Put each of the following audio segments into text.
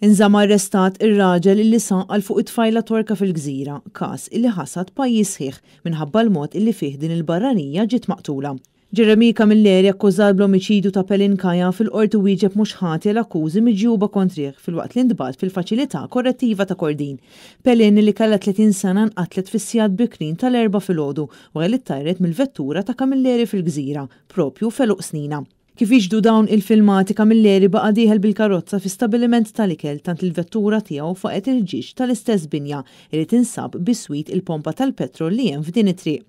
Inżamm arrestat ir-raġel illi sanqal fuq it-tfajla torka fil-Gżira, każ illi ħasad pajjiż sħiħ minħabba l-mod illi fih din il-barranija ġiet maqtula. Jeremy Camilleri akkużat bl-omiċidju ta' Pelin Kaja fil-qorti wieġeb mhux ħati l-akkużi miġjuba kontrih filwaqt li ntbagħat fil-faċilità korrettiva ta' Kordin. Pelin li kellha 30 sena nqatlet fis-sigħat bikrin tal-4 filgħodu wara li ttajret mill-vettura ta' Camilleri fil-Gżira, propju feluq snina. Kif jiġdu dawn il-filmati Camilleri baqa' dieħel bil-karozza fi stabiliment tal-ikel tant il-vettura tiegħu faqet il-ġiex tal-istess binja li tinsab biswit il-pompa tal-petrol li hemm f'din it-triq.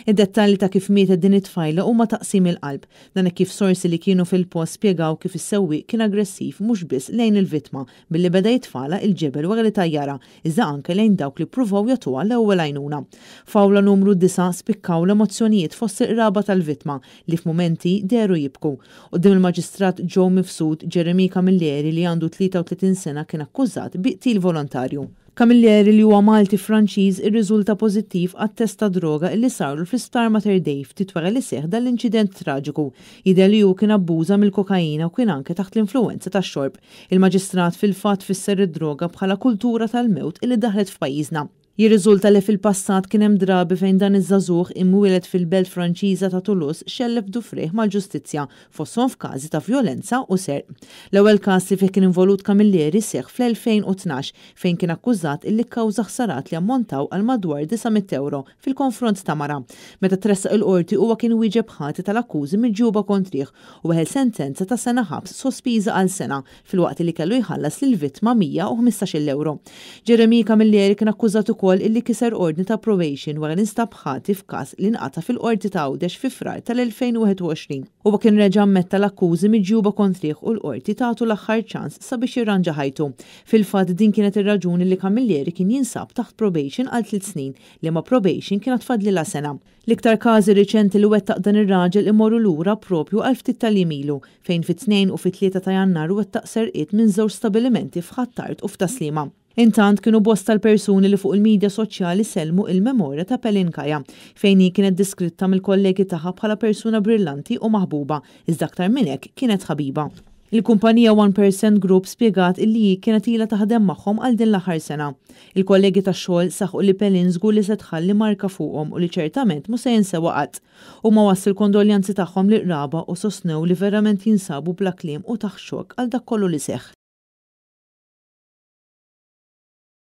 Id-dettalji ta' kif mietet din it-tfajla huma taqsim il-qalb, dan kif sorsi li kienu fil-post spjegaw kif is-sewwieq kien aggressiv mhux biss lejn il-vittma billi beda jitfala il-ġebel wara li tajjara, iżda anke lejn dawk li ppruvaw jagħtuha l-ewwel għajnuna. Fawla numru 9 spikkaw l-emozzjonijiet fost il-qraba tal-vittma li f'mumenti deru jibku. Qudiem il-Maġistrat Joe Mifsud, Jeremy Camilleri li għandu 33 sena kien akkużat biqtil volontarju. Camilleri li huwa Malti Franċiż irriżulta pożittiv għat-test ta' droga li sarlu fl-isptar Mater Dei ftit wara li seħħ dal-inċident traġiku. Jidher li hu kien abbuża mill-kokaina u kien anke taħt l-influwenza tax-xorb. Il-Maġistrat fil-fatt fisser id-droga bħala kultura tal-mewt illi daħlet f'pajjiżna. Jirriżulta li fil-passat kien hemm drabi fejn dan iż-żagħżugħ imwieled fil-belt Franċiża ta' Toulouse xellef dufrih mal-ġustizzja fosthom f'każi ta' vjolenza u serq. L-ewwel każ li fih kien involut Camilleri seħħ fl-2012 fejn kien akkużat illi kkawża ħsarat li ammontaw għal madwar 900 euro fil-konfront ta' mara. Meta tressaq il-qorti huwa kien wieġeb ħati tal-akkużi miġjuba kontrih u weħel sentenza ta' sena ħabs sospiża għal sena filwaqt li kellu jħallas lill-vittma 115 euro. Jeremy Camilleri kien akkużat ukoll illi kiser ordni ta' probation wara li nstab ħati f'każ li nqata fil-qorti ta' Għawdex fi frar tal-2021. Huwa kien reġa' ammetta l-akkużi miġjuba kontrih u l-qorti tagħtu l-aħħar ċans sabiex jirranġa ħajtu. Fil-fatt din kienet ir-raġuni li Camilleri kien jinsab taħt probation għal 3 snin li ma' probation kienet tfadlilha sena. L-iktar każi riċenti li wettaq dan ir-raġel imorru lura propju għal ftit tal-jimilu fejn fit-2 u fit-3 ta' Jannar wettaq serqiet minn żewġ stabilimenti f'Ħattart u f'Taslima. Intant kienu bosta l-persuni li fuq il-medja soċjali selmu il-memorja ta' Pelin Kaja fejn hi kienet diskritta mill-kollegi tagħha bħala persuna brillanti u maħbuba, iżda aktar minn hekk kienet ħabiba. Il-kumpanija 1% Group spjegat illi hi kienet ilha taħdem magħhom għal din l-aħħar sena. Il-kollegi tax-xogħol saħħu li Pelin żgur li se tħalli marka fuqhom u li ċertament mhux se jinsewa qatt. Huma wassu l-kondoljanzi tagħhom lill-qraba u sostnew li verament jinsabu bla kliem u taħt xokk għal dak kollu li seħħ.